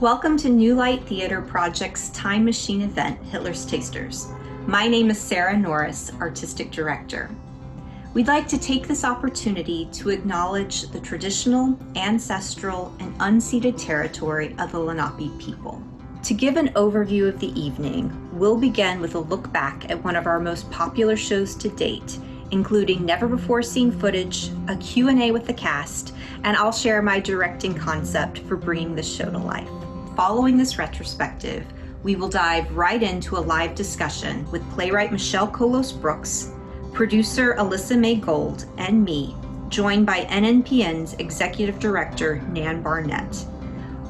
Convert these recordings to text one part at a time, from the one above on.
Welcome to New Light Theater Project's Time Machine event, Hitler's Tasters. My name is Sarah Norris, Artistic Director. We'd like to take this opportunity to acknowledge the traditional, ancestral, and unceded territory of the Lenape people. To give an overview of the evening, we'll begin with a look back at one of our most popular shows to date, including never-before-seen footage, a Q&A with the cast, and I'll share my directing concept for bringing the show to life. Following this retrospective, we will dive right into a live discussion with playwright Kholos Brooks, producer Alyssa May Gold, and me, joined by NNPN's Executive Director, Nan Barnett.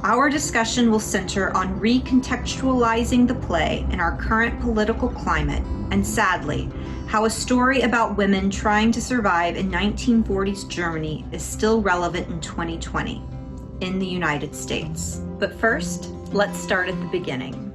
Our discussion will center on recontextualizing the play in our current political climate, and sadly, how a story about women trying to survive in 1940s Germany is still relevant in 2020 in the United States. But first, let's start at the beginning.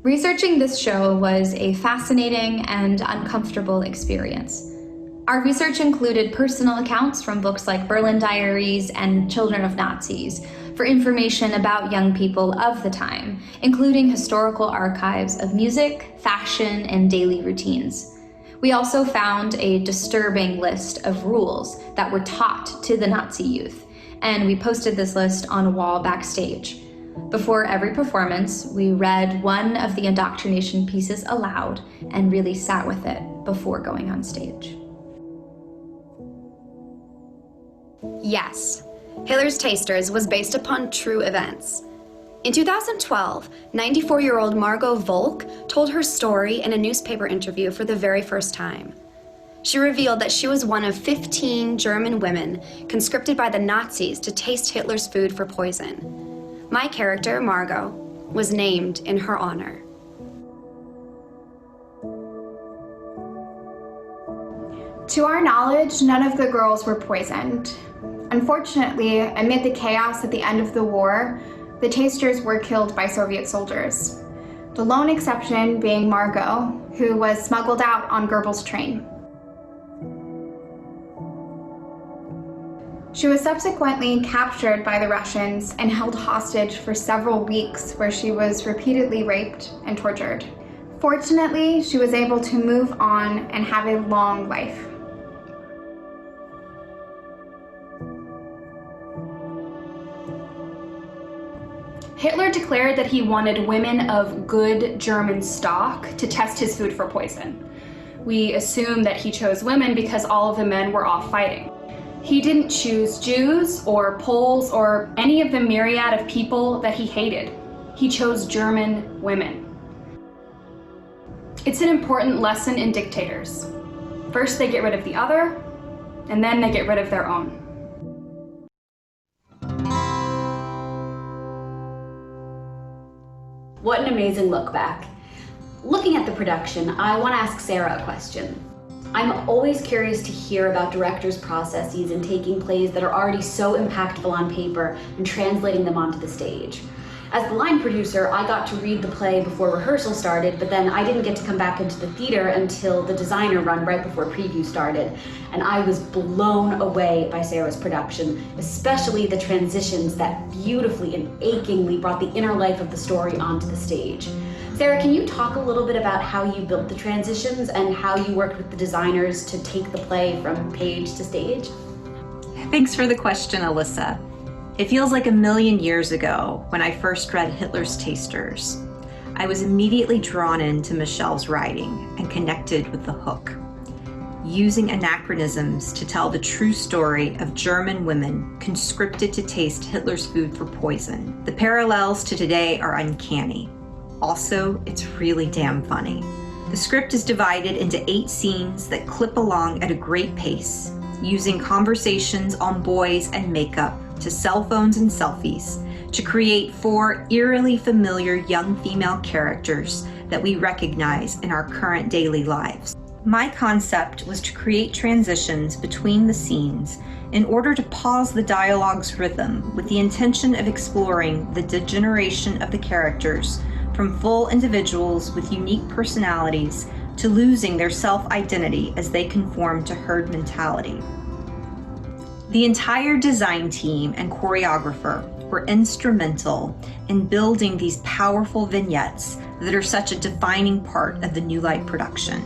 Researching this show was a fascinating and uncomfortable experience. Our research included personal accounts from books like Berlin Diaries and Children of Nazis for information about young people of the time, including historical archives of music, fashion, and daily routines. We also found a disturbing list of rules that were taught to the Nazi youth, and we posted this list on a wall backstage. Before every performance, we read one of the indoctrination pieces aloud and really sat with it before going on stage. Yes, Hitler's Tasters was based upon true events. In 2012, 94-year-old Margot Volk told her story in a newspaper interview for the very first time. She revealed that she was one of 15 German women conscripted by the Nazis to taste Hitler's food for poison. My character, Margot, was named in her honor. To our knowledge, none of the girls were poisoned. Unfortunately, amid the chaos at the end of the war, the Tasters were killed by Soviet soldiers. The lone exception being Margot, who was smuggled out on Goebbels' train. She was subsequently captured by the Russians and held hostage for several weeks, where she was repeatedly raped and tortured. Fortunately, she was able to move on and have a long life. Hitler declared that he wanted women of good German stock to test his food for poison. We assume that he chose women because all of the men were off fighting. He didn't choose Jews or Poles or any of the myriad of people that he hated. He chose German women. It's an important lesson in dictators. First they get rid of the other, and then they get rid of their own. What an amazing look back. Looking at the production, I want to ask Sarah a question. I'm always curious to hear about directors' processes in taking plays that are already so impactful on paper and translating them onto the stage. As the line producer, I got to read the play before rehearsal started, but then I didn't get to come back into the theater until the designer run right before preview started. And I was blown away by Sarah's production, especially the transitions that beautifully and achingly brought the inner life of the story onto the stage. Sarah, can you talk a little bit about how you built the transitions and how you worked with the designers to take the play from page to stage? Thanks for the question, Alyssa. It feels like a million years ago when I first read Hitler's Tasters. I was immediately drawn into Michelle's writing and connected with the hook. Using anachronisms to tell the true story of German women conscripted to taste Hitler's food for poison. The parallels to today are uncanny. Also, it's really damn funny. The script is divided into 8 scenes that clip along at a great pace, using conversations on boys and makeup to cell phones and selfies to create 4 eerily familiar young female characters that we recognize in our current daily lives. My concept was to create transitions between the scenes in order to pause the dialogue's rhythm with the intention of exploring the degeneration of the characters from full individuals with unique personalities to losing their self-identity as they conform to herd mentality. The entire design team and choreographer were instrumental in building these powerful vignettes that are such a defining part of the New Light production.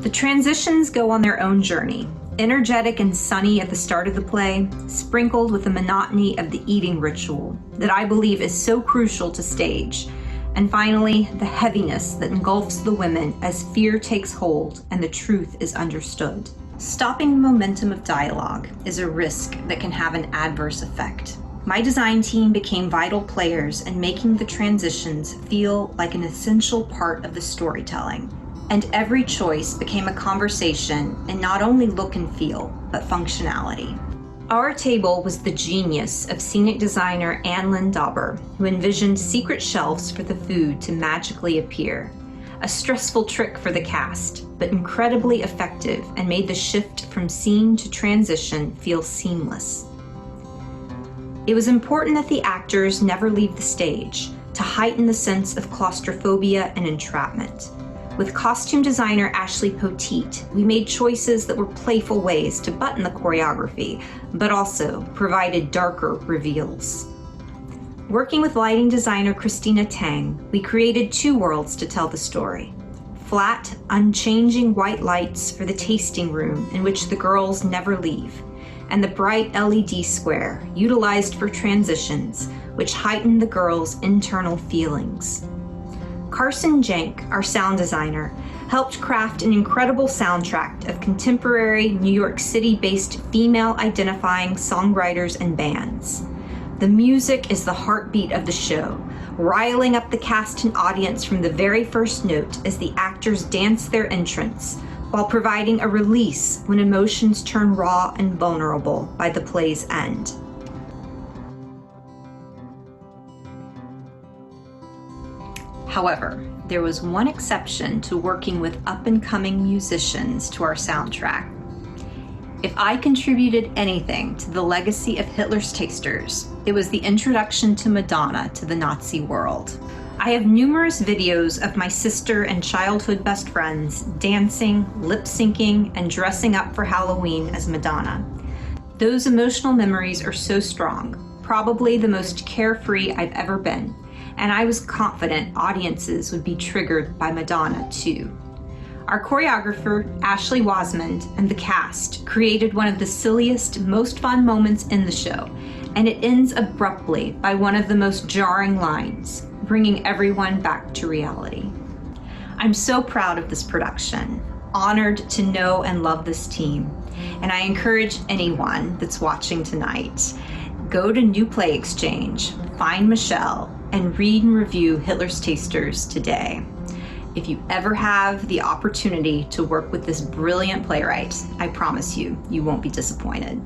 The transitions go on their own journey, energetic and sunny at the start of the play, sprinkled with the monotony of the eating ritual that I believe is so crucial to stage, and finally, the heaviness that engulfs the women as fear takes hold and the truth is understood. Stopping the momentum of dialogue is a risk that can have an adverse effect. My design team became vital players in making the transitions feel like an essential part of the storytelling, and every choice became a conversation in not only look and feel, but functionality. Our table was the genius of scenic designer Anne-Lynn Dauber, who envisioned secret shelves for the food to magically appear. A stressful trick for the cast, but incredibly effective and made the shift from scene to transition feel seamless. It was important that the actors never leave the stage, to heighten the sense of claustrophobia and entrapment. With costume designer Ashley Poteet, we made choices that were playful ways to button the choreography, but also provided darker reveals. Working with lighting designer Christina Tang, we created two worlds to tell the story. Flat, unchanging white lights for the tasting room in which the girls never leave, and the bright LED square utilized for transitions, which heighten the girls' internal feelings. Carson Jank, our sound designer, helped craft an incredible soundtrack of contemporary New York City-based female-identifying songwriters and bands. The music is the heartbeat of the show, riling up the cast and audience from the very first note as the actors dance their entrance, while providing a release when emotions turn raw and vulnerable by the play's end. However, there was one exception to working with up-and-coming musicians to our soundtrack. If I contributed anything to the legacy of Hitler's Tasters, it was the introduction to Madonna to the Nazi world. I have numerous videos of my sister and childhood best friends dancing, lip-syncing, and dressing up for Halloween as Madonna. Those emotional memories are so strong, probably the most carefree I've ever been, and I was confident audiences would be triggered by Madonna too. Our choreographer, Ashley Wasmond, and the cast created one of the silliest, most fun moments in the show, and it ends abruptly by one of the most jarring lines, bringing everyone back to reality. I'm so proud of this production, honored to know and love this team, and I encourage anyone that's watching tonight, go to New Play Exchange, find Michelle, and read and review Hitler's Tasters today. If you ever have the opportunity to work with this brilliant playwright, I promise you, you won't be disappointed.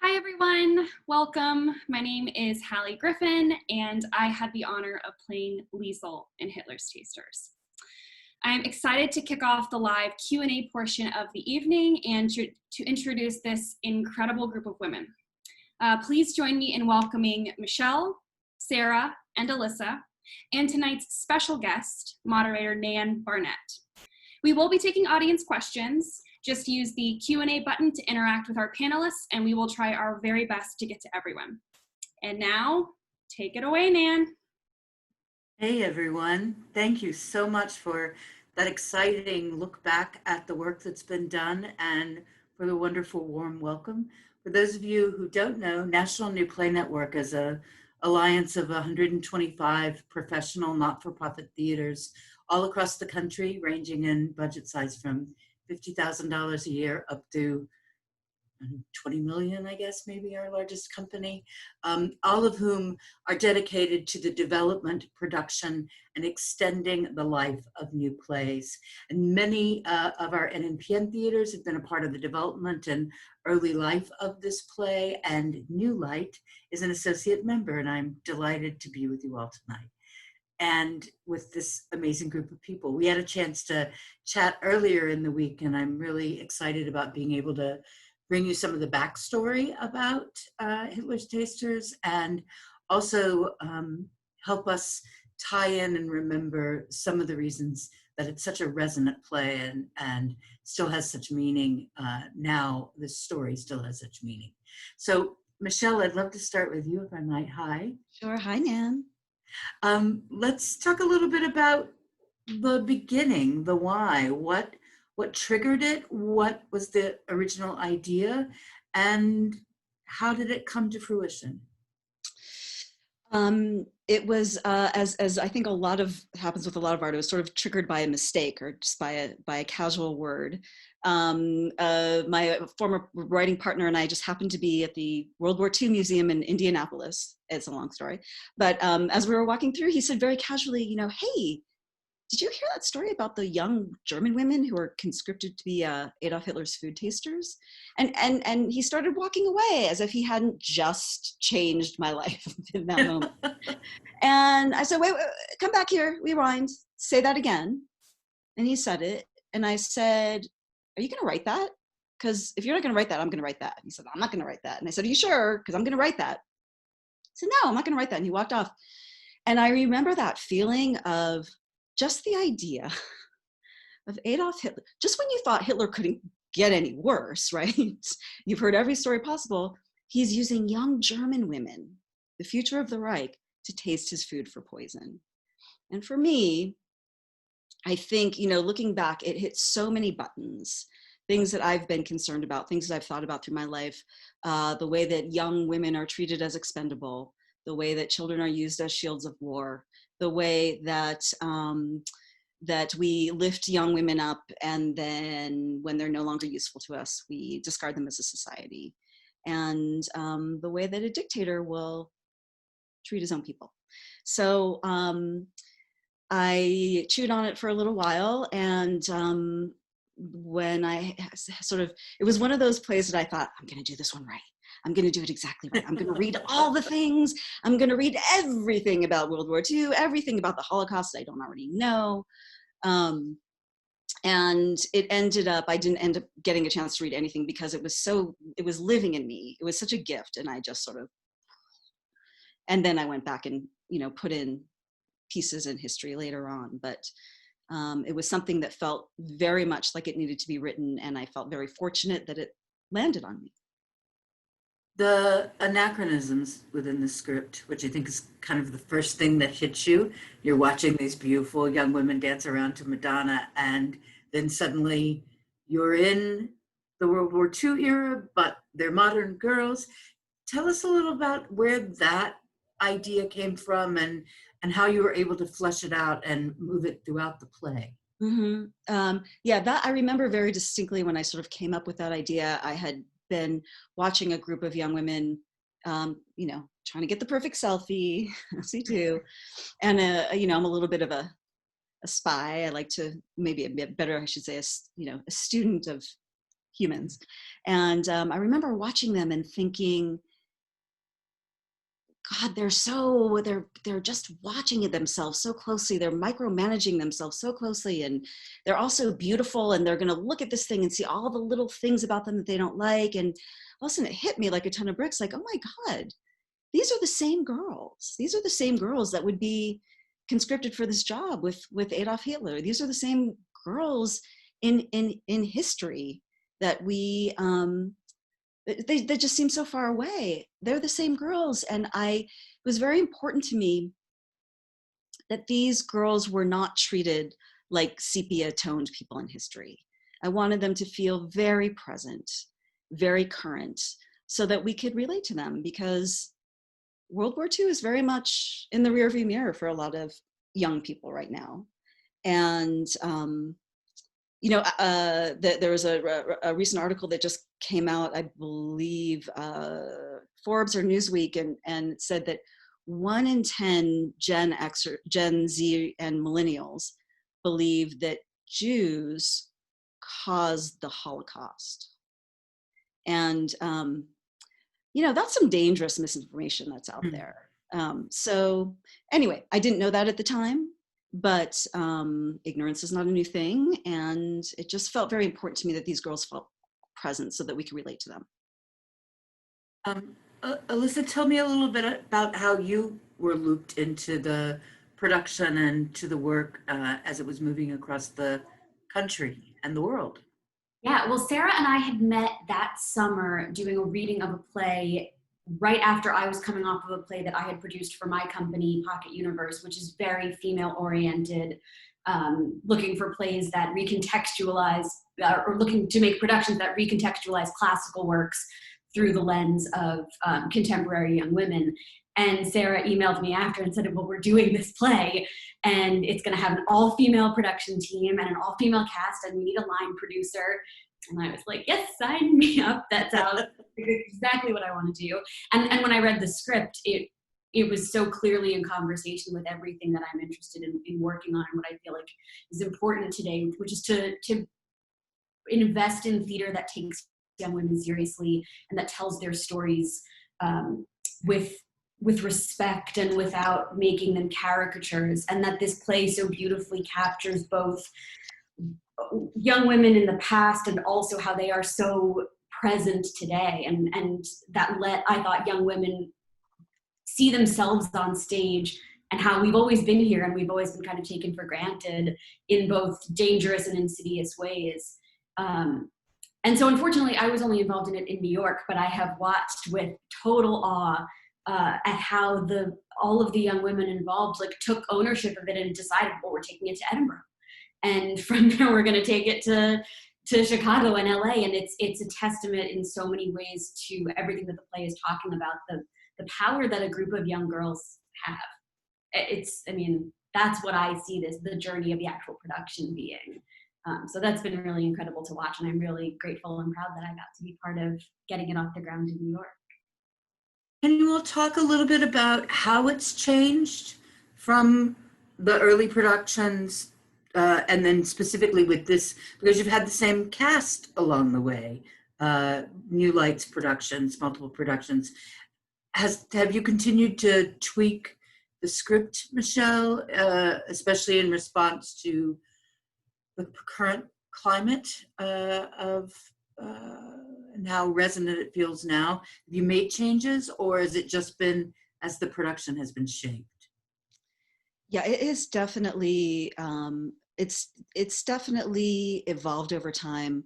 Hi everyone, welcome. My name is Hallie Griffin, and I had the honor of playing Liesel in Hitler's Tasters. I'm excited to kick off the live Q&A portion of the evening and to introduce this incredible group of women. Please join me in welcoming Michelle, Sarah, and Alyssa, and tonight's special guest, moderator Nan Barnett. We will be taking audience questions. Just use the Q&A button to interact with our panelists, and we will try our very best to get to everyone. And now, take it away, Nan. Hey everyone, thank you so much for that exciting look back at the work that's been done and for the wonderful warm welcome. For those of you who don't know, National New Play Network is an alliance of 125 professional not-for-profit theaters all across the country, ranging in budget size from $50,000 a year up to 20 million, I guess, maybe our largest company, all of whom are dedicated to the development, production, and extending the life of new plays. And many of our NNPN theaters have been a part of the development and early life of this play, and New Light is an associate member, and I'm delighted to be with you all tonight. And with this amazing group of people. We had a chance to chat earlier in the week, and I'm really excited about being able to bring you some of the backstory about Hitler's Tasters, and also help us tie in and remember some of the reasons that it's such a resonant play and still has such meaning now. This story still has such meaning. So Michelle, I'd love to start with you if I might. Hi. Sure. Hi, Nan. Let's talk a little bit about the beginning, the why. What triggered it? What was the original idea? And how did it come to fruition? It was, as I think happens with a lot of art, it was sort of triggered by a mistake or just by a casual word. My former writing partner and I just happened to be at the World War II Museum in Indianapolis. It's a long story. But as we were walking through, he said very casually, hey, did you hear that story about the young German women who were conscripted to be Adolf Hitler's food tasters? And he started walking away as if he hadn't just changed my life in that moment. And I said, wait, come back here, rewind, say that again. And he said it. And I said, are you gonna write that? because if you're not going to write that, I'm going to write that. And he said, I'm not going to write that. And I said, are you sure? Because I'm going to write that. He said, no, I'm not going to write that. And he walked off. And I remember that feeling of just the idea of Adolf Hitler, just when you thought Hitler couldn't get any worse, right? You've heard every story possible. He's using young German women, the future of the Reich, to taste his food for poison. And for me, I think, looking back, it hit so many buttons, things that I've been concerned about, things that I've thought about through my life, the way that young women are treated as expendable, the way that children are used as shields of war, the way that that we lift young women up, and then when they're no longer useful to us, we discard them as a society, and the way that a dictator will treat his own people. So I chewed on it for a little while, and when I it was one of those plays that I thought, I'm going to do this one right. I'm going to do it exactly right. I'm going to read all the things. I'm going to read everything about World War II, everything about the Holocaust that I don't already know. And it ended up, I didn't end up getting a chance to read anything because it was living in me. It was such a gift. And I just and then I went back and, put in pieces in history later on. But it was something that felt very much like it needed to be written. And I felt very fortunate that it landed on me. The anachronisms within the script, which I think is kind of the first thing that hits you. You're watching these beautiful young women dance around to Madonna, and then suddenly you're in the World War II era, but they're modern girls. Tell us a little about where that idea came from and how you were able to flesh it out and move it throughout the play. Mm-hmm. That I remember very distinctly when I sort of came up with that idea. I had been watching a group of young women, trying to get the perfect selfie, as we do. And, I'm a little bit of a spy. I like to, maybe a bit better, I should say, a student of humans. And I remember watching them and thinking, God, they're just watching themselves so closely. They're micromanaging themselves so closely, and they're also beautiful, and they're going to look at this thing and see all the little things about them that they don't like. And all of a sudden it hit me like a ton of bricks, like, oh my God, these are the same girls. These are the same girls that would be conscripted for this job with Adolf Hitler. These are the same girls in history that we, they just seem so far away. They're the same girls. And it was very important to me that these girls were not treated like sepia-toned people in history. I wanted them to feel very present, very current, so that we could relate to them, because World War II is very much in the rearview mirror for a lot of young people right now. And there was a recent article that just came out, I believe, Forbes or Newsweek, and it said that 1 in 10 Gen X or Gen Z and millennials believe that Jews caused the Holocaust. And, that's some dangerous misinformation that's out there. So anyway, I didn't know that at the time. But ignorance is not a new thing, and it just felt very important to me that these girls felt present so that we could relate to them. Alyssa, tell me a little bit about how you were looped into the production and to the work as it was moving across the country and the world. Yeah, well, Sarah and I had met that summer doing a reading of a play right after I was coming off of a play that I had produced for my company, Pocket Universe, which is very female-oriented, looking for plays that recontextualize, or looking to make productions that recontextualize classical works through the lens of contemporary young women. And Sarah emailed me after and said, well, we're doing this play, and it's going to have an all-female production team and an all-female cast, and we need a line producer. And I was like, yes, sign me up. That sounds exactly what I want to do. And when I read the script, it was so clearly in conversation with everything that I'm interested in working on, and what I feel like is important today, which is to invest in theater that takes young women seriously and that tells their stories with respect and without making them caricatures, and that this play so beautifully captures both young women in the past and also how they are so present today. And that let, I thought, young women see themselves on stage and how we've always been here and we've always been kind of taken for granted in both dangerous and insidious ways. And so unfortunately, I was only involved in it in New York, but I have watched with total awe at how all of the young women involved like took ownership of it and decided, well, we're taking it to Edinburgh. And from there, we're going to take it to Chicago and LA. And it's a testament in so many ways to everything that the play is talking about, the power that a group of young girls have. I mean, that's what I see the journey of the actual production being. So that's been really incredible to watch. And I'm really grateful and proud that I got to be part of getting it off the ground in New York. Can you all talk a little bit about how it's changed from the early productions and then specifically with this, because you've had the same cast along the way, New Light's productions, multiple productions. Have you continued to tweak the script, Michelle, especially in response to the current climate of and how resonant it feels now? Have you made changes, or has it just been as the production has been shaped? Yeah, it is definitely, it's definitely evolved over time,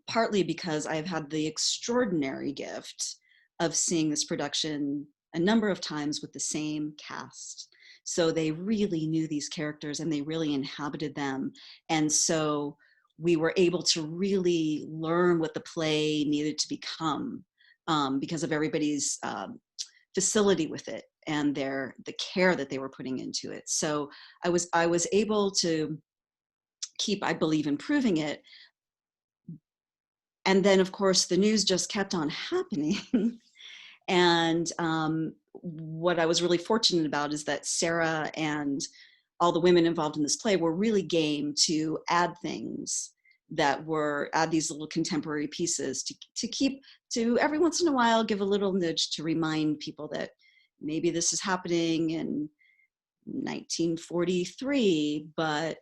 partly because I've had the extraordinary gift of seeing this production a number of times with the same cast. So they really knew these characters and they really inhabited them. And so we were able to really learn what the play needed to become because of everybody's facility with it and the care that they were putting into it. So I was able to keep, I believe, improving it. And then of course the news just kept on happening. And what I was really fortunate about is that Sarah and all the women involved in this play were really game to add things add these little contemporary pieces to keep, to every once in a while give a little nudge to remind people that maybe this is happening in 1943, but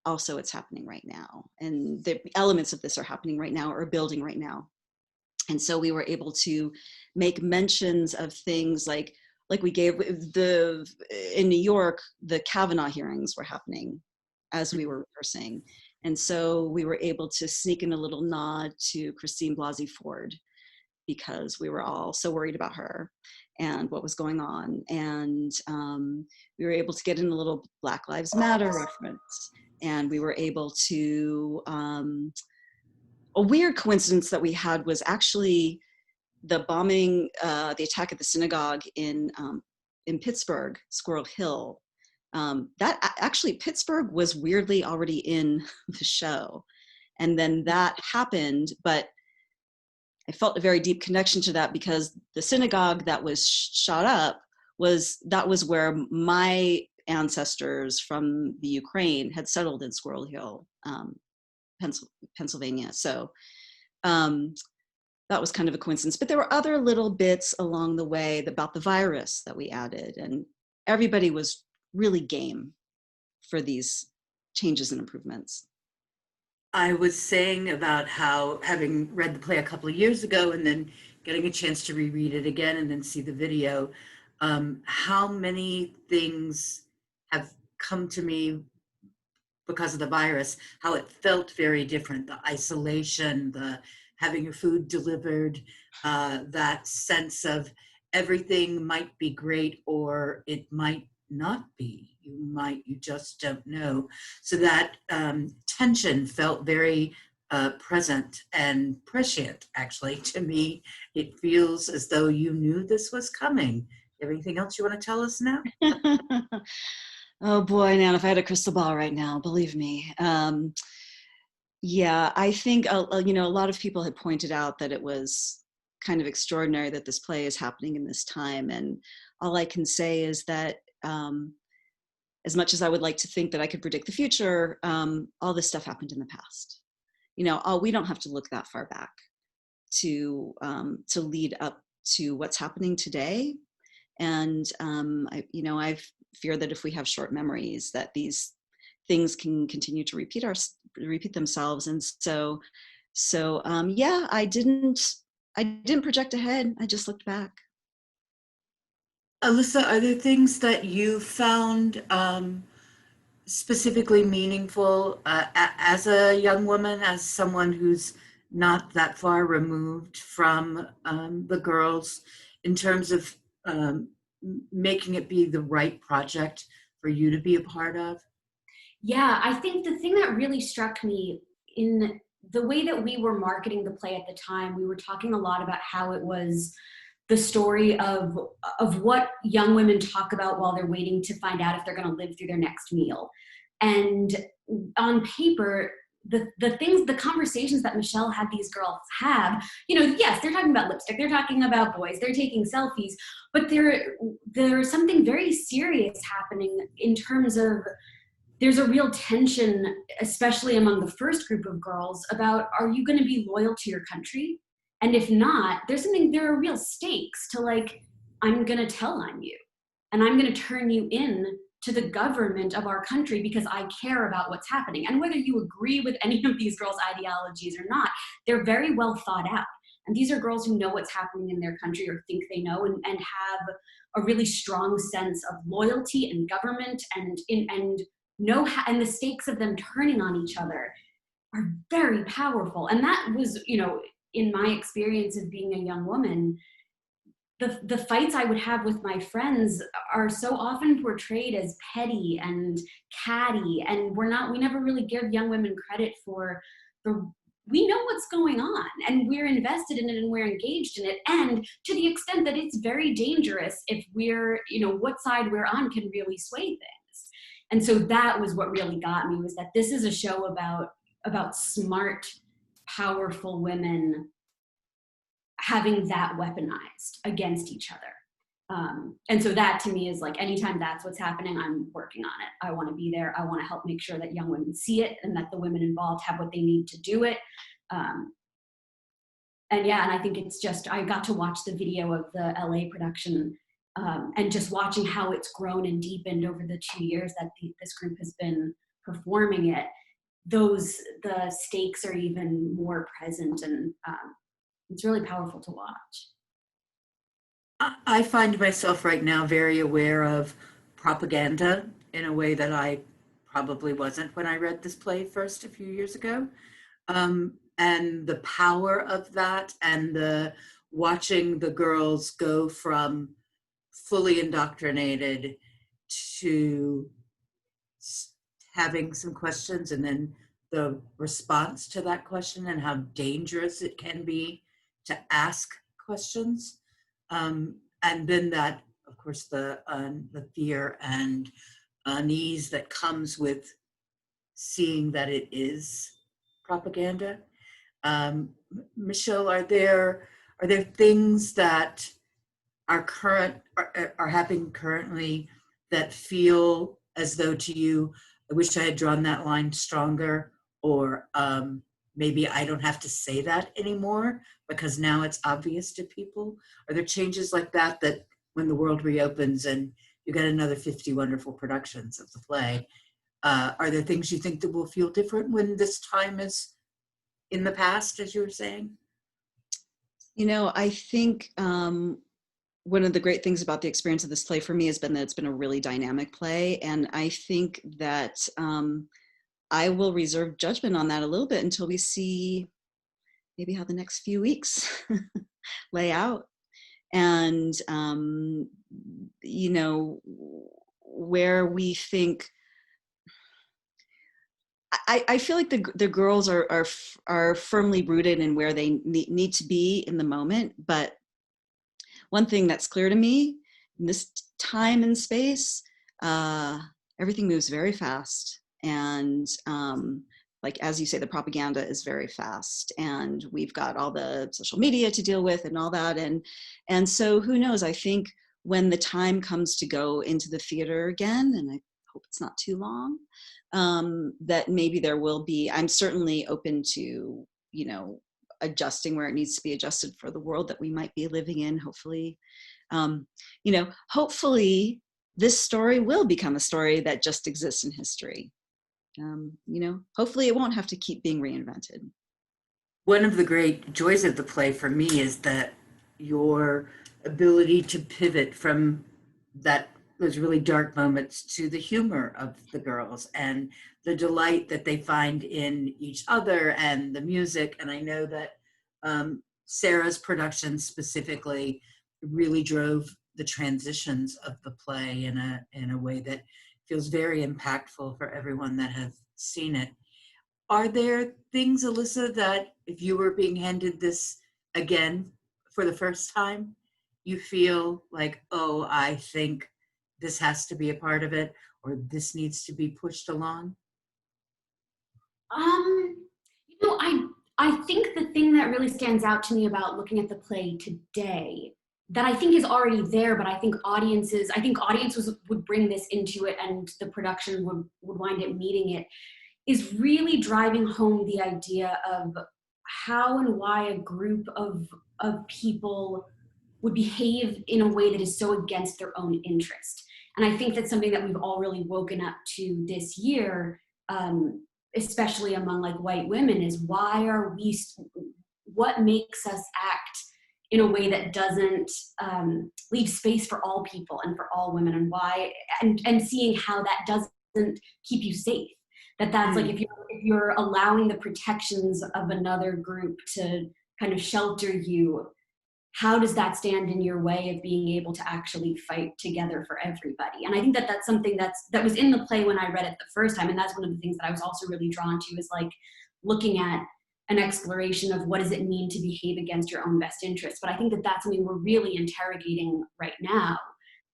also it's happening right now. And the elements of this are happening right now or building right now. And so we were able to make mentions of things like we gave in New York, the Kavanaugh hearings were happening as we were rehearsing. And so we were able to sneak in a little nod to Christine Blasey Ford because we were all so worried about her and what was going on. And we were able to get in a little Black Lives Matter reference. And we were able to, a weird coincidence that we had was actually the bombing, the attack at the synagogue in Pittsburgh, Squirrel Hill. That actually, Pittsburgh was weirdly already in the show. And then that happened, but I felt a very deep connection to that because the synagogue that was shot up was where my ancestors from the Ukraine had settled in Squirrel Hill, Pennsylvania. So that was kind of a coincidence. But there were other little bits along the way about the virus that we added, and everybody was really game for these changes and improvements. I was saying about how, having read the play a couple of years ago and then getting a chance to reread it again and then see the video, how many things have come to me because of the virus, how it felt very different, the isolation, the having your food delivered, that sense of everything might be great or it might not be. You just don't know. So that tension felt very present and prescient, actually, to me. It feels as though you knew this was coming. Anything else you want to tell us now? Oh boy, Nan, if I had a crystal ball right now, believe me. Yeah, I think, a lot of people had pointed out that it was kind of extraordinary that this play is happening in this time. And all I can say is that as much as I would like to think that I could predict the future, all this stuff happened in the past. We don't have to look that far back to lead up to what's happening today. And I fear that if we have short memories, that these things can continue to repeat themselves. And so yeah, I didn't project ahead. I just looked back. Alyssa, are there things that you found specifically meaningful as a young woman, as someone who's not that far removed from the girls, in terms of making it be the right project for you to be a part of? Yeah, I think the thing that really struck me in the way that we were marketing the play at the time, we were talking a lot about how it was the story of what young women talk about while they're waiting to find out if they're going to live through their next meal. And on paper, the conversations that Michelle had these girls have, yes, they're talking about lipstick, they're talking about boys, they're taking selfies, but there's something very serious happening in terms of there's a real tension, especially among the first group of girls, about, are you going to be loyal to your country? And if not, there are real stakes to, like, I'm going to tell on you and I'm going to turn you in to the government of our country because I care about what's happening. And whether you agree with any of these girls' ideologies or not, they're very well thought out. And these are girls who know what's happening in their country or think they know, and have a really strong sense of loyalty and government and the stakes of them turning on each other are very powerful. And that was, in my experience of being a young woman, the fights I would have with my friends are so often portrayed as petty and catty, and we never really give young women credit for we know what's going on, and we're invested in it, and we're engaged in it, and to the extent that it's very dangerous if we're, what side we're on can really sway things. And so that was what really got me, was that this is a show about smart, powerful women having that weaponized against each other. And so that to me is like, anytime that's what's happening, I'm working on it. I want to be there. I want to help make sure that young women see it and that the women involved have what they need to do it. And I think it's just, I got to watch the video of the LA production and just watching how it's grown and deepened over the 2 years that this group has been performing it. The stakes are even more present, and it's really powerful to watch. I find myself right now very aware of propaganda in a way that I probably wasn't when I read this play first a few years ago. And the power of that, and the watching the girls go from fully indoctrinated to having some questions, and then the response to that question, and how dangerous it can be to ask questions. And then that, of course, the fear and unease that comes with seeing that it is propaganda. Michelle, are there things that are happening currently that feel as though to you, I wish I had drawn that line stronger, or maybe I don't have to say that anymore because now it's obvious to people? Are there changes like that when the world reopens and you get another 50 wonderful productions of the play, are there things you think that will feel different when this time is in the past, as you were saying? I think one of the great things about the experience of this play for me has been that it's been a really dynamic play. And I think that I will reserve judgment on that a little bit until we see maybe how the next few weeks lay out. And, where we think, I feel like the girls are firmly rooted in where they need to be in the moment. But one thing that's clear to me in this time and space, everything moves very fast. And like, as you say, the propaganda is very fast, and we've got all the social media to deal with and all that. And so who knows, I think when the time comes to go into the theater again, and I hope it's not too long, that maybe there will be, I'm certainly open to, adjusting where it needs to be adjusted for the world that we might be living in. Hopefully, hopefully this story will become a story that just exists in history. hopefully it won't have to keep being reinvented. One of the great joys of the play for me is that your ability to pivot from those really dark moments to the humor of the girls and the delight that they find in each other and the music. And I know that Sarah's production specifically really drove the transitions of the play in a way that feels very impactful for everyone that has seen it. Are there things, Alyssa, that if you were being handed this again for the first time, you feel like, oh, I think this has to be a part of it, or this needs to be pushed along? I think the thing that really stands out to me about looking at the play today that I think is already there, but I think audiences would bring this into it and the production would wind up meeting it, is really driving home the idea of how and why a group of people would behave in a way that is so against their own interest. And I think that's something that we've all really woken up to this year, especially among like white women, is what makes us act in a way that doesn't leave space for all people and for all women, and why, and seeing how that doesn't keep you safe. That's like, if you're allowing the protections of another group to kind of shelter you, how does that stand in your way of being able to actually fight together for everybody? And I think that that's something that was in the play when I read it the first time. And that's one of the things that I was also really drawn to, is like looking at an exploration of what does it mean to behave against your own best interests. But I think that that's something we're really interrogating right now.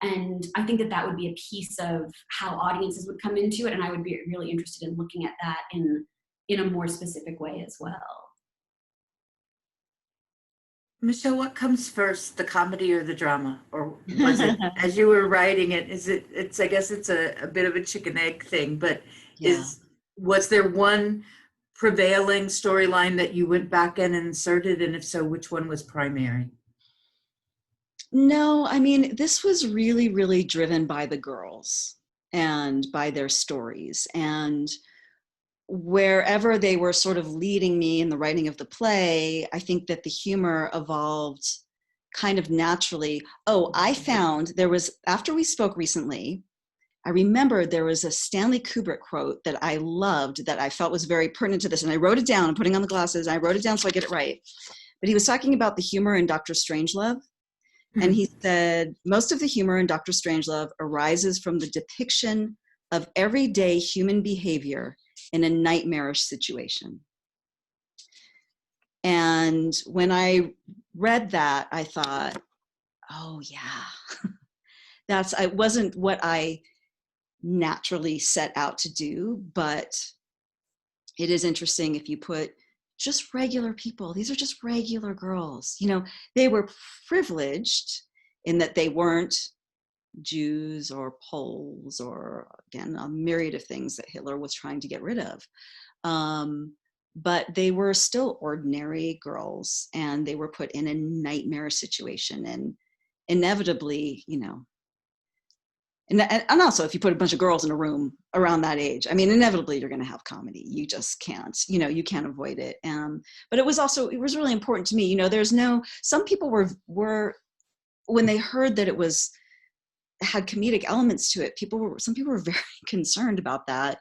And I think that that would be a piece of how audiences would come into it. And I would be really interested in looking at that in a more specific way as well. Michelle, what comes first, the comedy or the drama? Or was it, as you were writing it, I guess it's a bit of a chicken egg thing, but was there one prevailing storyline that you went back and inserted? And if so, which one was primary? No, I mean, this was really, really driven by the girls and by their stories. And wherever they were sort of leading me in the writing of the play, I think that the humor evolved kind of naturally. Oh, I found there was, after we spoke recently, I remembered there was a Stanley Kubrick quote that I loved that I felt was very pertinent to this. And I wrote it down. I'm putting on the glasses. I wrote it down so I get it right. But he was talking about the humor in Dr. Strangelove. And he said, most of the humor in Dr. Strangelove arises from the depiction of everyday human behavior in a nightmarish situation. And when I read that, I thought, oh yeah, it wasn't what I naturally set out to do, but it is interesting if you put just regular people, these are just regular girls, they were privileged in that they weren't Jews or Poles or, again, a myriad of things that Hitler was trying to get rid of. But they were still ordinary girls, and they were put in a nightmare situation. And inevitably, and also if you put a bunch of girls in a room around that age, I mean, inevitably you're going to have comedy. You just can't, you can't avoid it. But it was really important to me. Some people were, when they heard that it had comedic elements to it, some people were very concerned about that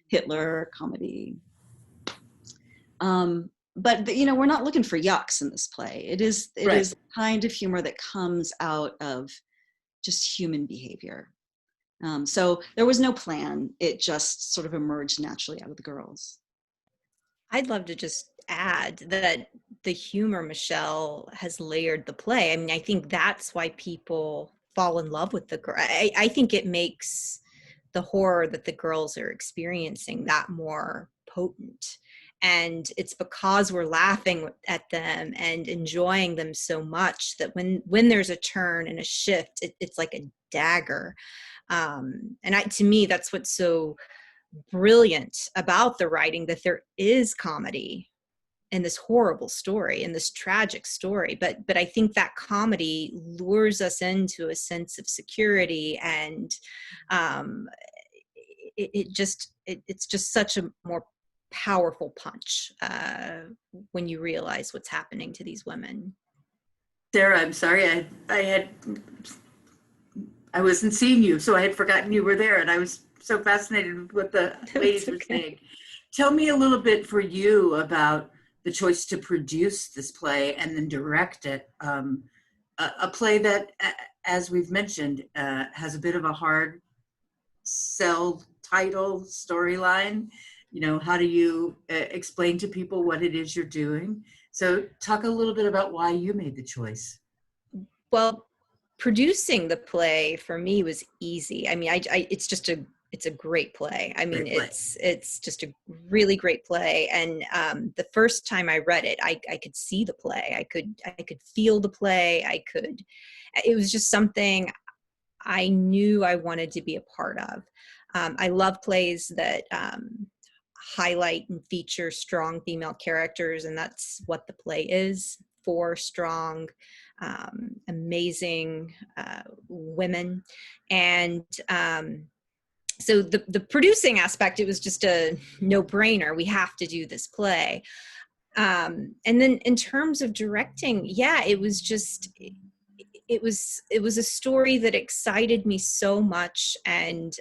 Hitler comedy. But we're not looking for yucks in this play. It is the kind of humor that comes out of just human behavior. So there was no plan. It just sort of emerged naturally out of the girls. I'd love to just add that the humor, Michelle, has layered the play. I mean, I think that's why people fall in love with the girl. I think it makes the horror that the girls are experiencing that more potent. And it's because we're laughing at them and enjoying them so much that when there's a turn and a shift, it's like a dagger. To me, that's what's so brilliant about the writing, that there is comedy in this horrible story, in this tragic story. But I think that comedy lures us into a sense of security and it's just such a more powerful punch when you realize what's happening to these women. Sarah, I'm sorry, I wasn't seeing you, so I had forgotten you were there, and I was so fascinated with what the ladies were saying. Tell me a little bit for you about the choice to produce this play and then direct it. A play that, as we've mentioned, has a bit of a hard sell title, storyline. You know, how do you explain to people what it is you're doing? So talk a little bit about why you made the choice. Well, producing the play for me was easy. I mean, it's a great play. I mean, it's just a really great play. And the first time I read it, I could see the play. I could feel the play. It was just something I knew I wanted to be a part of. I love plays that highlight and feature strong female characters, and that's what the play is. 4 strong, amazing women. And so the producing aspect, it was just a no-brainer. We have to do this play. And then in terms of directing, yeah, it was a story that excited me so much. And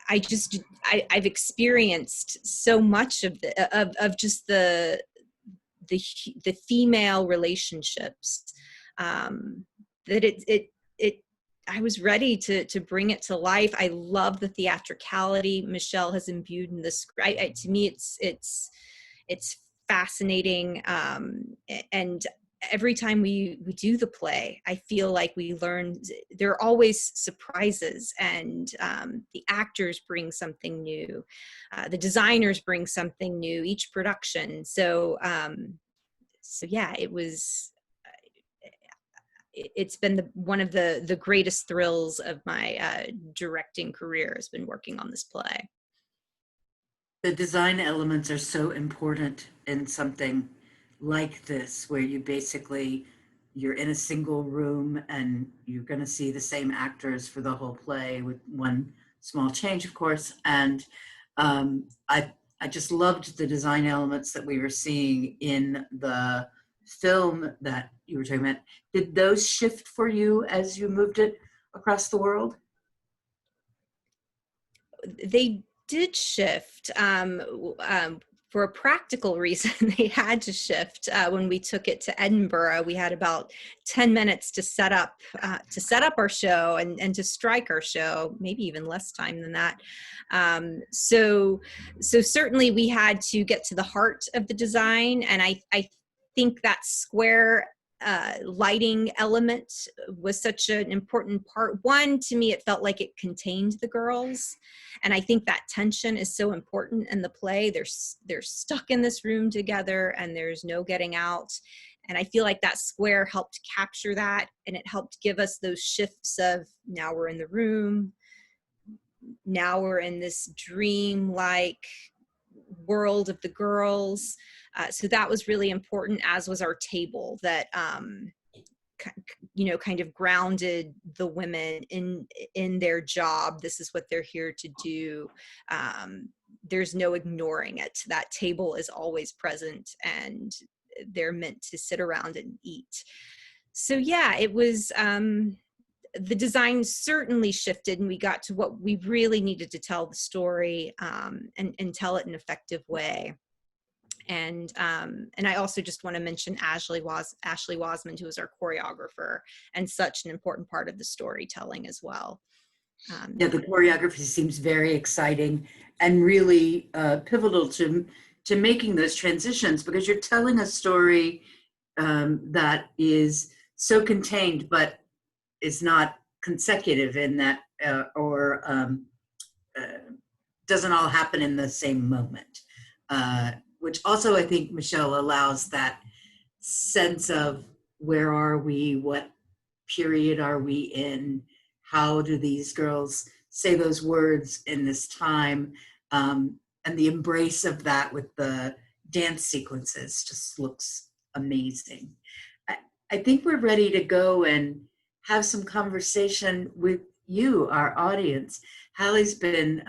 I've experienced so much of just the female relationships that I was ready to bring it to life. I love the theatricality Michelle has imbued in this. To me, it's fascinating, and every time we do the play, I feel like we learn. There are always surprises, and the actors bring something new, the designers bring something new each production. So yeah, it's been one of the greatest thrills of my directing career has been working on this play. The design elements are so important in something like this, where you're in a single room and you're going to see the same actors for the whole play with one small change, of course. And I just loved the design elements that we were seeing in the film that you were talking about. Did those shift for you as you moved it across the world? They did shift. For a practical reason, they had to shift. When we took it to Edinburgh, we had about 10 minutes to set up our show and to strike our show, maybe even less time than that. So certainly we had to get to the heart of the design, and I think that square lighting element was such an important part. One, to me, it felt like it contained the girls. And I think that tension is so important in the play. They're stuck in this room together and there's no getting out. And I feel like that square helped capture that, and it helped give us those shifts of, now we're in the room, now we're in this dream-like world of the girls. So that was really important, as was our table that, kind of grounded the women in their job. This is what they're here to do. There's no ignoring it. That table is always present and they're meant to sit around and eat. So yeah, it was, the design certainly shifted, and we got to what we really needed to tell the story, and tell it in an effective way. And I also just want to mention Ashley Wasmond, who is our choreographer and such an important part of the storytelling as well. Yeah, the choreography seems very exciting and really pivotal to making those transitions, because you're telling a story that is so contained, but is not consecutive in that, or doesn't all happen in the same moment. Which also, I think, Michelle, allows that sense of where are we, what period are we in, how do these girls say those words in this time, and the embrace of that with the dance sequences just looks amazing. I think we're ready to go and have some conversation with you, our audience. Hallie's been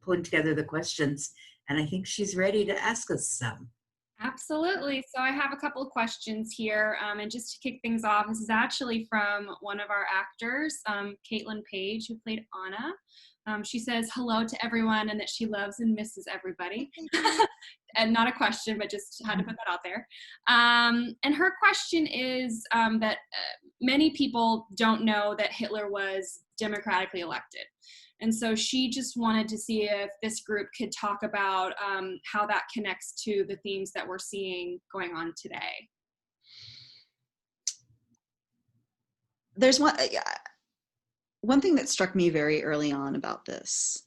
pulling together the questions, and I think she's ready to ask us some. Absolutely. So I have a couple of questions here. And just to kick things off, this is actually from one of our actors, Caitlin Page, who played Anna. She says hello to everyone and that she loves and misses everybody. And not a question, but just had to put that out there. And her question is that many people don't know that Hitler was democratically elected. And so she just wanted to see if this group could talk about how that connects to the themes that we're seeing going on today. There's one thing that struck me very early on about this.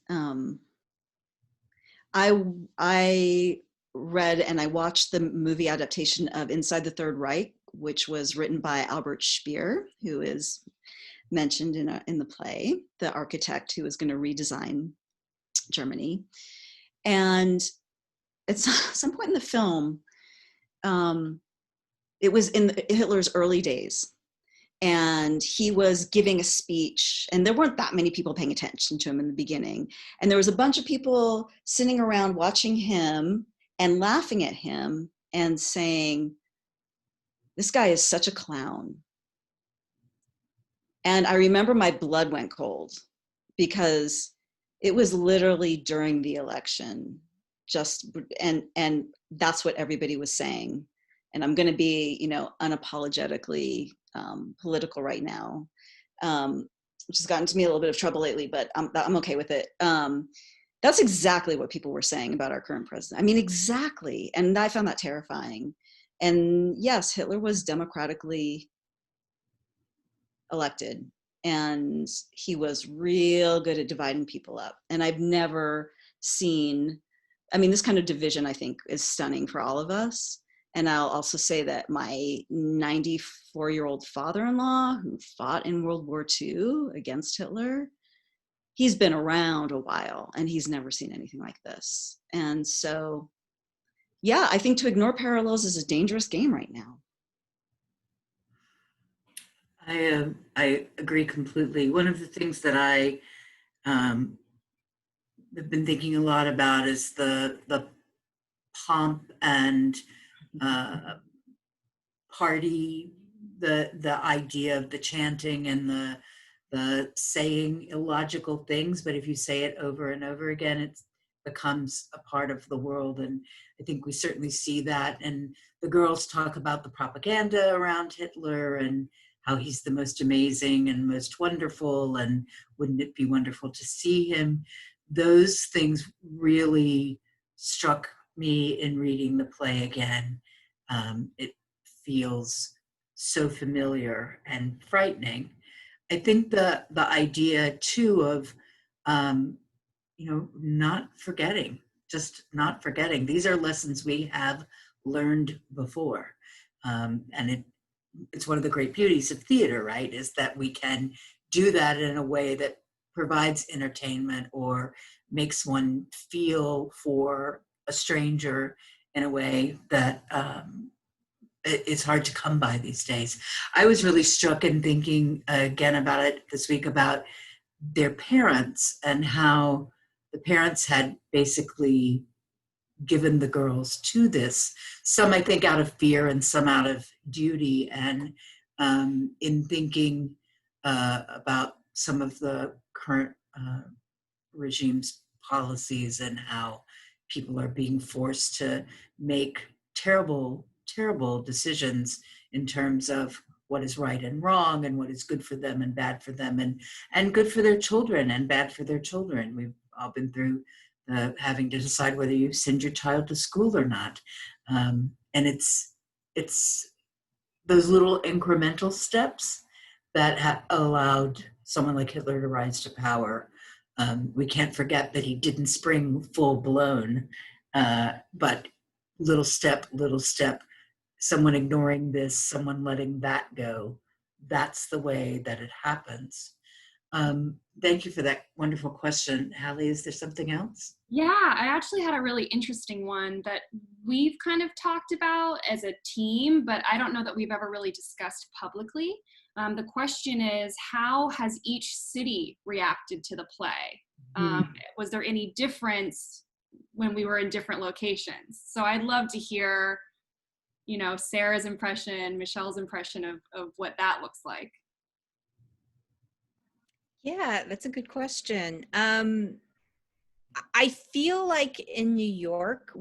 I read and I watched the movie adaptation of Inside the Third Reich, which was written by Albert Speer, who is mentioned in the play, the architect who was going to redesign Germany. And at some point in the film, it was in Hitler's early days, and he was giving a speech, and there weren't that many people paying attention to him in the beginning. And there was a bunch of people sitting around watching him and laughing at him and saying, "This guy is such a clown." And I remember my blood went cold because it was literally during the election, and that's what everybody was saying. And I'm going to be, unapologetically political right now, which has gotten to me a little bit of trouble lately, but I'm okay with it. That's exactly what people were saying about our current president. I mean, exactly. And I found that terrifying. And yes, Hitler was democratically elected, and he was real good at dividing people up. And I've never seen, this kind of division, I think, is stunning for all of us. And I'll also say that my 94-year-old father-in-law, who fought in World War II against Hitler, he's been around a while and he's never seen anything like this. And so, yeah, I think to ignore parallels is a dangerous game right now. I agree completely. One of the things that I have been thinking a lot about is the pomp and party, the idea of the chanting and the saying illogical things, but if you say it over and over again, it becomes a part of the world. And I think we certainly see that. And the girls talk about the propaganda around Hitler and how he's the most amazing and most wonderful, and wouldn't it be wonderful to see him? Those things really struck me in reading the play again. It feels so familiar and frightening. I think the idea too of, not forgetting, just not forgetting. These are lessons we have learned before. And it's one of the great beauties of theater, right? Is that we can do that in a way that provides entertainment or makes one feel for a stranger in a way that it's hard to come by these days. I was really struck in thinking again about it this week about their parents and how the parents had basically given the girls to this, some I think out of fear and some out of duty. And in thinking about some of the current regime's policies and how people are being forced to make terrible, terrible decisions in terms of what is right and wrong and what is good for them and bad for them and good for their children and bad for their children. We've all been through having to decide whether you send your child to school or not. And it's those little incremental steps that have allowed someone like Hitler to rise to power. We can't forget that he didn't spring full blown, but little step, someone ignoring this, someone letting that go. That's the way that it happens. Thank you for that wonderful question. Hallie, is there something else? Yeah, I actually had a really interesting one that we've kind of talked about as a team, but I don't know that we've ever really discussed publicly. The question is, how has each city reacted to the play? Was there any difference when we were in different locations? So I'd love to hear, you know, Sarah's impression, Michelle's impression of what that looks like. Yeah, that's a good question. I feel like in New York,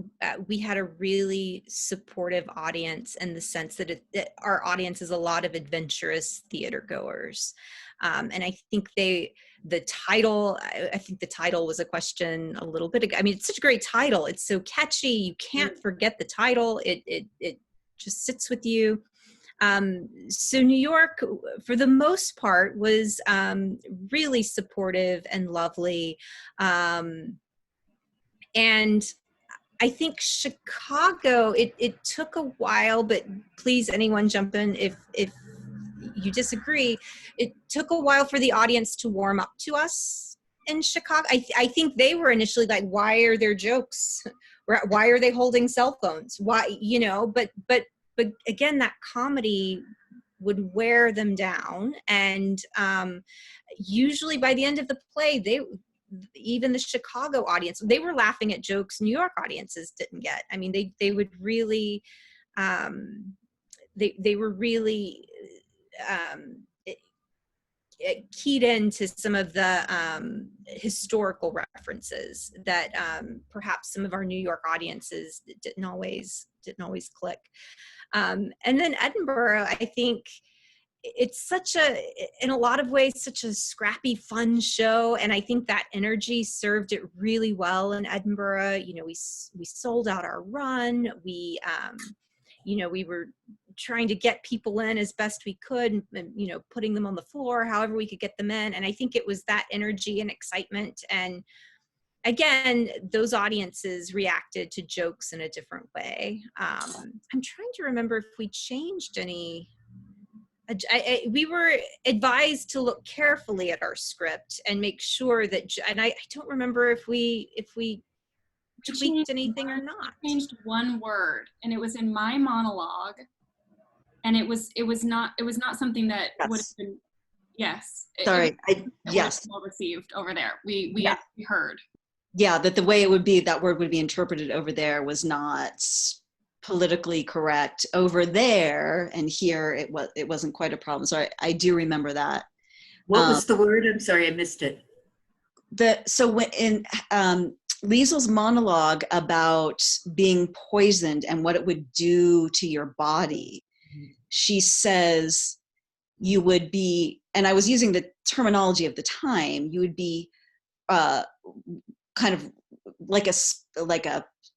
we had a really supportive audience in the sense that our audience is a lot of adventurous theater goers. And I think I think the title was a question a little bit ago. I mean, it's such a great title. It's so catchy. You can't forget the title. It just sits with you. So New York, for the most part, was really supportive and lovely. And I think Chicago, it took a while, but please, anyone jump in if you disagree. It took a while for the audience to warm up to us in Chicago. I think they were initially like, why are there jokes? Why are they holding cell phones? Why, you know, but again, that comedy would wear them down. And usually by the end of the play, even the Chicago audience, they were laughing at jokes New York audiences didn't get. I mean, they would really, they were really keyed into some of the historical references that perhaps some of our New York audiences didn't always click. And then Edinburgh, I think it's in a lot of ways, such a scrappy, fun show. And I think that energy served it really well in Edinburgh. You know, we sold out our run. We were trying to get people in as best we could, and, you know, putting them on the floor, however we could get them in. And I think it was that energy and excitement. And again, those audiences reacted to jokes in a different way. I'm trying to remember if we changed any. We were advised to look carefully at our script and make sure that, and I don't remember if we tweaked anything or not. We changed one word, and it was in my monologue, and it was not something that would have been, yes. Sorry, yes. Well received over there. We actually heard. Yeah, that the way that word would be interpreted over there was not politically correct over there, and here it wasn't quite a problem. So I do remember that. What was the word? I'm sorry, I missed it. So when in Liesel's monologue about being poisoned and what it would do to your body, she says you would be, and I was using the terminology of the time, you would be kind of like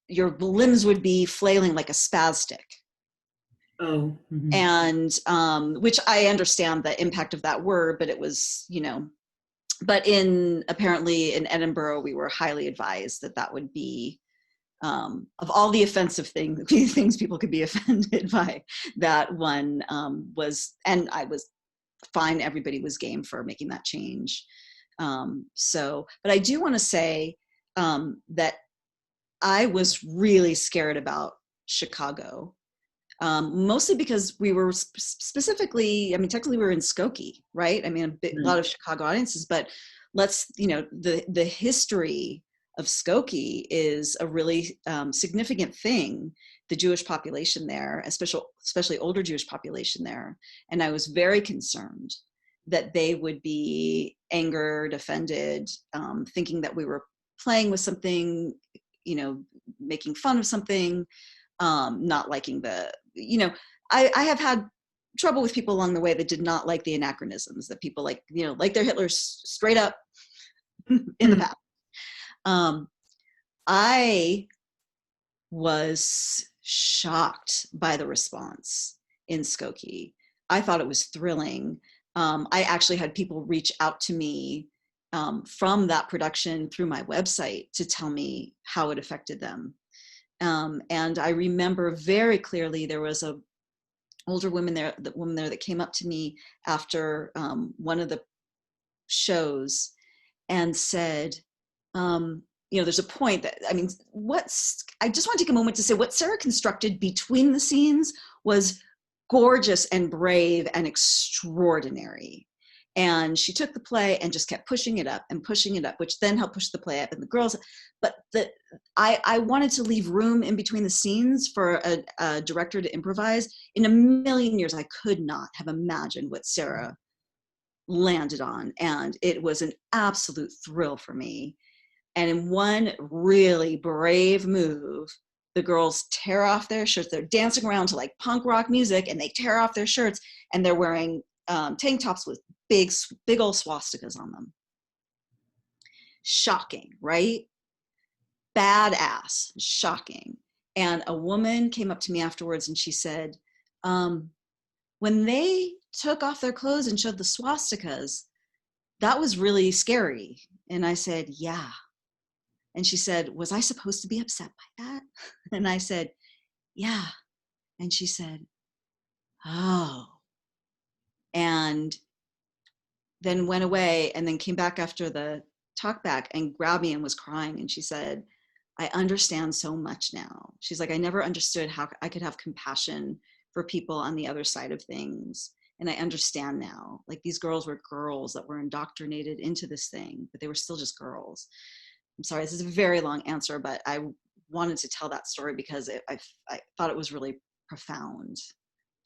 your limbs would be flailing like a spastic. Oh. Mm-hmm. And which I understand the impact of that word, but it was, you know, but apparently in Edinburgh, we were highly advised that would be, of all the offensive things people could be offended by, that one was, and I was fine. Everybody was game for making that change. But I do want to say that I was really scared about Chicago, mostly because we were specifically, I mean, technically we were in Skokie, right? I mean, a lot of Chicago audiences, but the history of Skokie is a really significant thing, the Jewish population there, especially older Jewish population there. And I was very concerned that they would be angered, offended, thinking that we were playing with something, you know, making fun of something, not liking I have had trouble with people along the way that did not like the anachronisms, that people like their Hitler straight up in the past. I was shocked by the response in Skokie. I thought it was thrilling. I actually had people reach out to me from that production through my website to tell me how it affected them. And I remember very clearly there was a older woman there that came up to me after one of the shows and said, there's a point that, I mean, I just want to take a moment to say what Sarah constructed between the scenes was gorgeous and brave and extraordinary. And she took the play and just kept pushing it up, which then helped push the play up and the girls. But I wanted to leave room in between the scenes for a director to improvise. In a million years, I could not have imagined what Sarah landed on. And it was an absolute thrill for me. And in one really brave move, the girls tear off their shirts. They're dancing around to like punk rock music, and they tear off their shirts, and they're wearing tank tops with big old swastikas on them. Shocking, right? Badass, shocking. And a woman came up to me afterwards and she said, when they took off their clothes and showed the swastikas, that was really scary. And I said, yeah. And she said, was I supposed to be upset by that? And I said, yeah. And she said, oh. And then went away and then came back after the talk back and grabbed me and was crying. And she said, I understand so much now. She's like, I never understood how I could have compassion for people on the other side of things. And I understand now, like these girls were girls that were indoctrinated into this thing, but they were still just girls. I'm sorry, this is a very long answer, but I wanted to tell that story because I thought it was really profound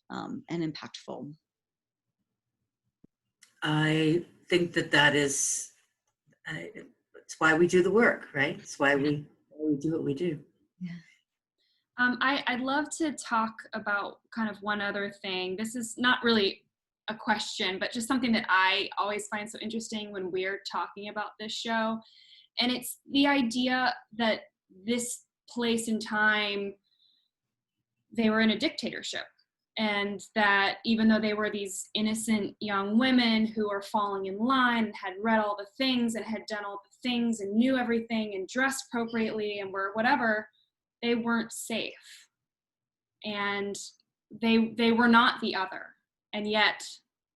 and impactful. I think that is, it's why we do the work, right? It's why we do what we do. Yeah. I'd love to talk about kind of one other thing. This is not really a question, but just something that I always find so interesting when we're talking about this show. And it's the idea that this place and time, they were in a dictatorship. And that even though they were these innocent young women who were falling in line and had read all the things and had done all the things and knew everything and dressed appropriately and were whatever, they weren't safe. And they were not the other. And yet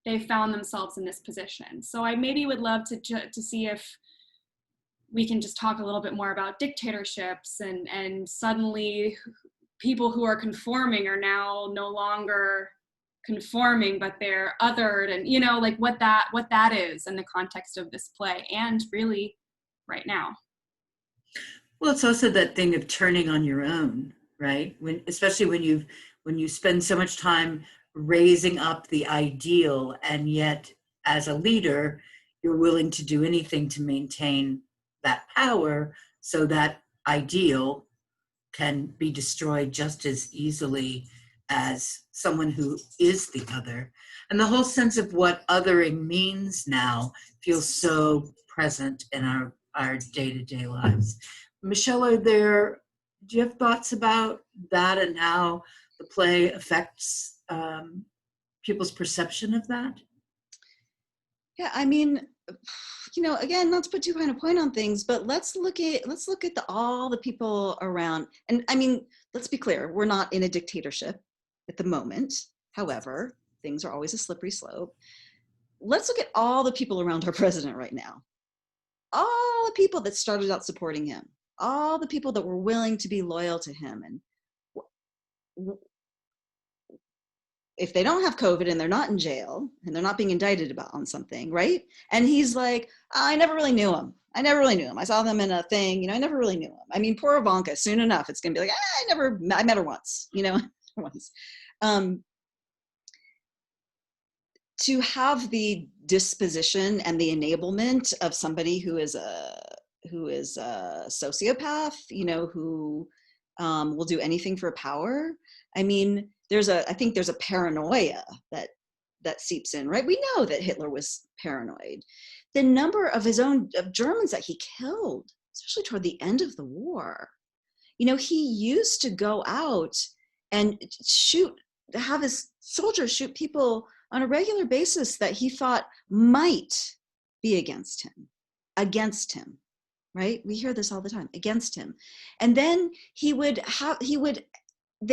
they found themselves in this position. So I maybe would love to see if we can just talk a little bit more about dictatorships and suddenly people who are conforming are now no longer conforming, but they're othered, and you know, like what that is in the context of this play and really right now. Well, it's also that thing of turning on your own, right? Especially when you spend so much time raising up the ideal, and yet as a leader, you're willing to do anything to maintain that power so that ideal can be destroyed just as easily as someone who is the other. And the whole sense of what othering means now feels so present in our day-to-day lives. Michelle, do you have thoughts about that and how the play affects people's perception of that? Yeah, I mean, you know, again, not to put too fine a point on things, but let's look at all the people around. And I mean, let's be clear, we're not in a dictatorship at the moment. However, things are always a slippery slope. Let's look at all the people around our president right now. All the people that started out supporting him, all the people that were willing to be loyal to him. And if they don't have COVID and they're not in jail and they're not being indicted on something, right? And he's like, I never really knew him. I saw them in a thing, you know, I never really knew him. I mean, poor Ivanka, soon enough, it's gonna be like, I met her once, you know, once. To have the disposition and the enablement of somebody who is a sociopath, you know, who will do anything for power. I mean, I think there's a paranoia that seeps in, right? We know that Hitler was paranoid. The number of Germans that he killed, especially toward the end of the war, you know, he used to go out and have his soldiers shoot people on a regular basis that he thought might be against him, right? We hear this all the time, against him. And then they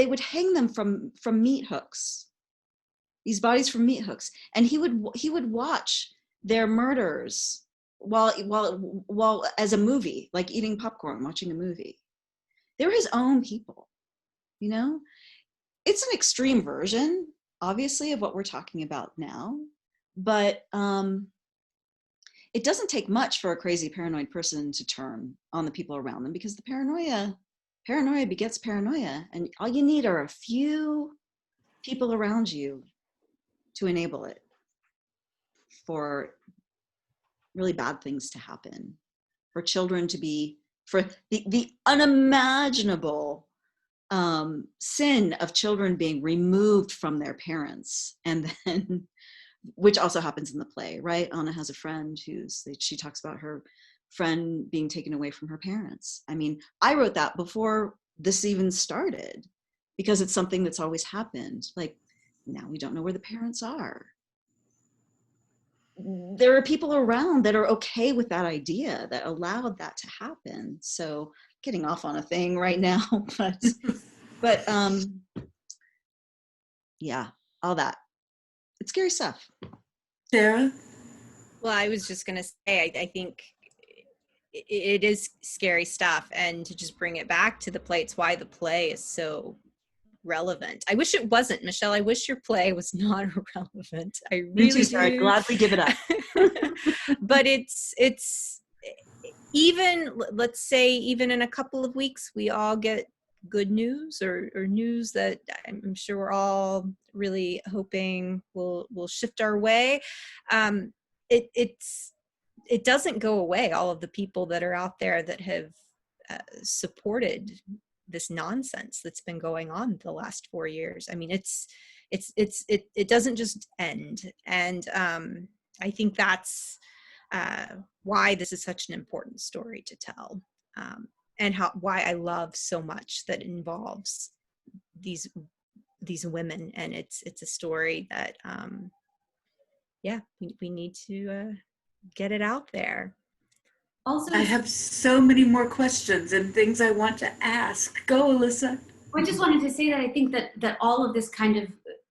would hang them from meat hooks, these bodies from meat hooks. And he would watch their murders while as a movie, like eating popcorn, watching a movie. They were his own people, you know? It's an extreme version, obviously, of what we're talking about now. But it doesn't take much for a crazy paranoid person to turn on the people around them, because the paranoia begets paranoia, and all you need are a few people around you to enable it, for really bad things to happen, for children to be, for the unimaginable sin of children being removed from their parents, and then, which also happens in the play, right? Anna has a friend she talks about her friend being taken away from her parents. I mean, I wrote that before this even started, because it's something that's always happened. Like, now we don't know where the parents are. There are people around that are okay with that idea, that allowed that to happen. So, getting off on a thing right now, but yeah, all that. It's scary stuff. Sarah? Well, I was just going to say, I think it is scary stuff. And to just bring it back to the play, it's why the play is so relevant. I wish it wasn't, Michelle. I wish your play was not relevant. I really Me too, Sarah. Gladly give it up. But it's even, let's say, even in a couple of weeks, we all get good news or news that I'm sure we're all really hoping will shift our way. It doesn't go away. All of the people that are out there that have supported this nonsense that's been going on the last 4 years. I mean, it doesn't just end. And I think that's why this is such an important story to tell. And why I love so much that involves these women, and it's a story that we need to get it out there. Also, I have so many more questions and things I want to ask. Go, Alyssa. I just wanted to say that I think that all of this kind of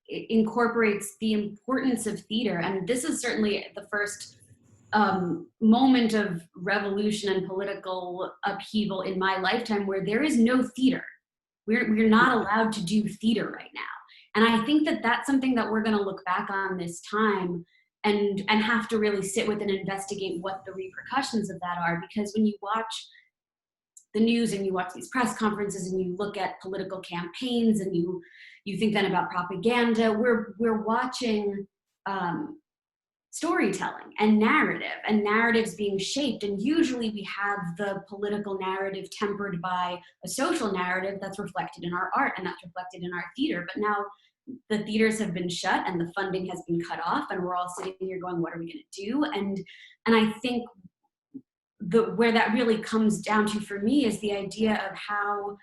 incorporates the importance of theater, and this is certainly the first moment of revolution and political upheaval in my lifetime where there is no theater. We're not allowed to do theater right now. And I think that that's something that we're going to look back on this time and have to really sit with and investigate what the repercussions of that are. Because when you watch the news and you watch these press conferences and you look at political campaigns and you think then about propaganda, we're watching storytelling and narratives being shaped. And usually we have the political narrative tempered by a social narrative that's reflected in our art and that's reflected in our theater. But now the theaters have been shut and the funding has been cut off, and we're all sitting here going, what are we going to do? And I think where that really comes down to for me is the idea of how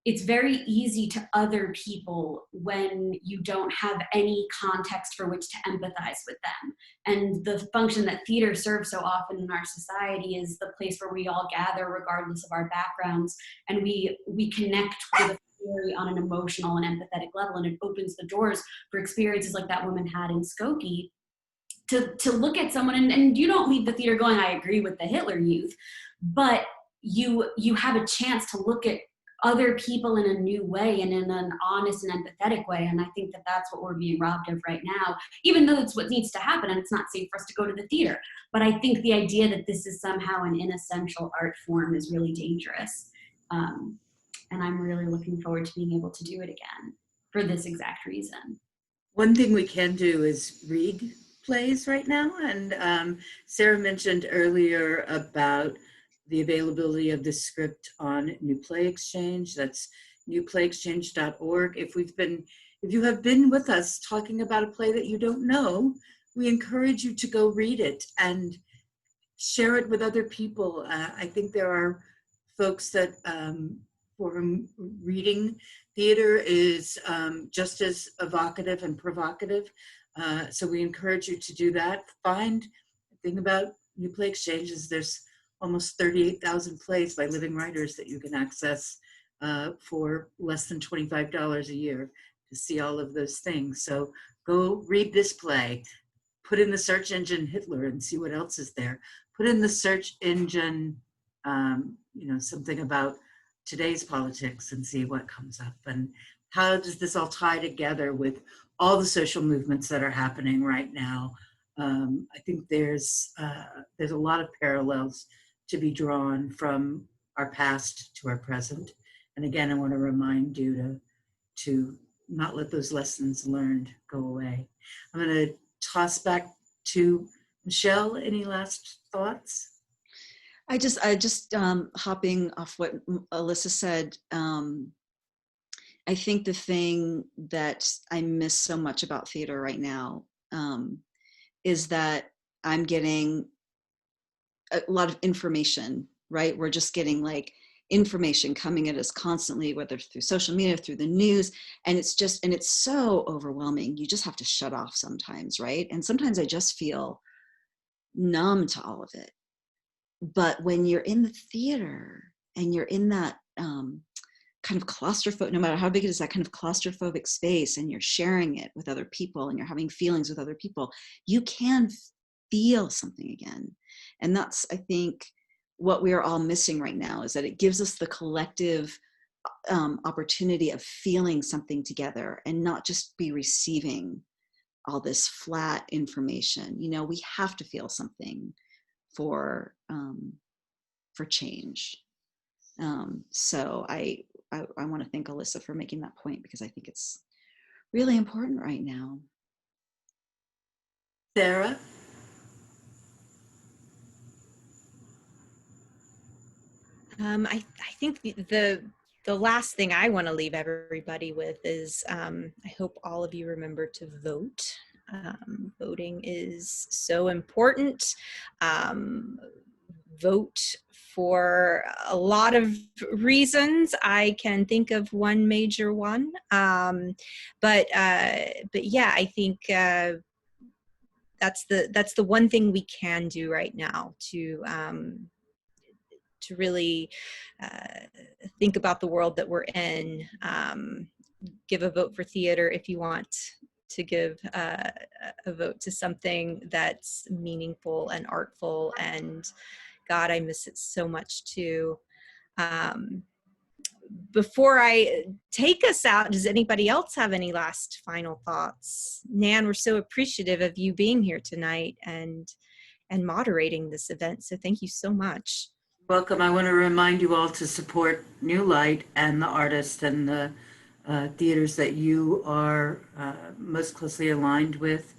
it's very easy to other people when you don't have any context for which to empathize with them. And the function that theater serves so often in our society is the place where we all gather regardless of our backgrounds, and we connect with a story on an emotional and empathetic level, and it opens the doors for experiences like that woman had in Skokie to look at someone, and you don't leave the theater going, I agree with the Hitler Youth, but you have a chance to look at other people in a new way and in an honest and empathetic way. And I think that that's what we're being robbed of right now, even though it's what needs to happen and it's not safe for us to go to the theater. But I think the idea that this is somehow an inessential art form is really dangerous. And I'm really looking forward to being able to do it again for this exact reason. One thing we can do is read plays right now. And Sarah mentioned earlier about the availability of this script on New Play Exchange. That's newplayexchange.org. If you have been with us talking about a play that you don't know, we encourage you to go read it and share it with other people. I think there are folks that for whom reading theater is just as evocative and provocative. So we encourage you to do that. The thing about New Play Exchange is there's almost 38,000 plays by living writers that you can access for less than $25 a year to see all of those things. So go read this play, put in the search engine Hitler and see what else is there. Put in the search engine, something about today's politics and see what comes up. And how does this all tie together with all the social movements that are happening right now I think there's a lot of parallels to be drawn from our past to our present. And again, I want to remind you to not let those lessons learned go away. I'm going to toss back to Michelle. Any last thoughts? I just hopping off what Alyssa said. I think the thing that I miss so much about theater right now is that I'm getting a lot of information, right? We're just getting like information coming at us constantly, whether through social media, through the news, and it's so overwhelming. You just have to shut off sometimes, right? And sometimes I just feel numb to all of it. But when you're in the theater and you're in that kind of claustrophobic, no matter how big it is, that kind of claustrophobic space, and you're sharing it with other people and you're having feelings with other people, you can feel something again. And that's, I think, what we are all missing right now, is that it gives us the collective opportunity of feeling something together and not just be receiving all this flat information. You know, we have to feel something for change. So I want to thank Alyssa for making that point, because I think it's really important right now. Sarah? I think the last thing I want to leave everybody with is I hope all of you remember to vote. Voting is so important. Vote for a lot of reasons. I can think of one major one, but yeah, I think that's the one thing we can do right now to really think about the world that we're in. Give a vote for theater if you want to give a vote to something that's meaningful and artful, and God, I miss it so much too. Before I take us out, does anybody else have any last final thoughts? Nan, we're so appreciative of you being here tonight and moderating this event, so thank you so much. Welcome. I want to remind you all to support New Light and the artists and the theaters that you are most closely aligned with.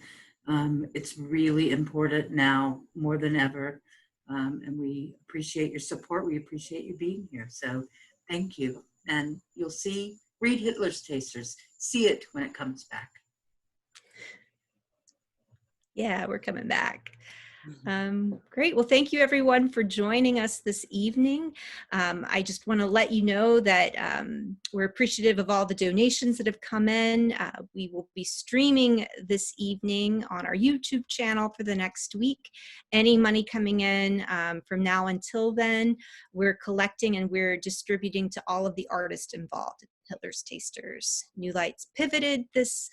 It's really important now more than ever, and we appreciate your support. We appreciate you being here. So thank you. And you'll read Hitler's Tasters. See it when it comes back. Yeah, we're coming back. Great. Well, thank you everyone for joining us this evening. I just want to let you know that we're appreciative of all the donations that have come in. We will be streaming this evening on our YouTube channel for the next week. Any money coming in from now until then, we're collecting and we're distributing to all of the artists involved. Hitler's Tasters. New Light's pivoted this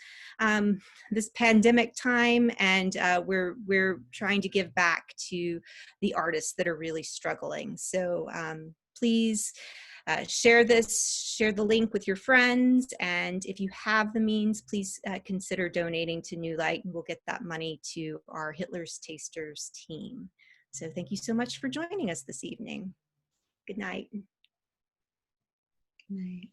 pandemic time, and we're trying to give back to the artists that are really struggling. So please share the link with your friends, and if you have the means, please consider donating to New Light, and we'll get that money to our Hitler's Tasters team. So thank you so much for joining us this evening. Good night. Good night.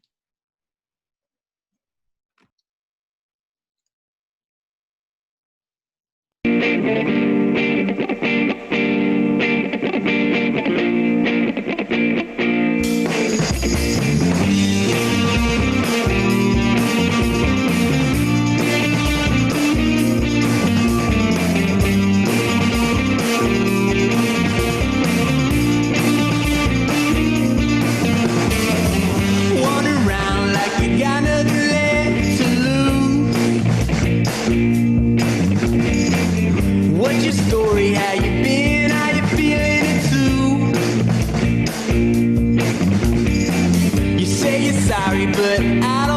But I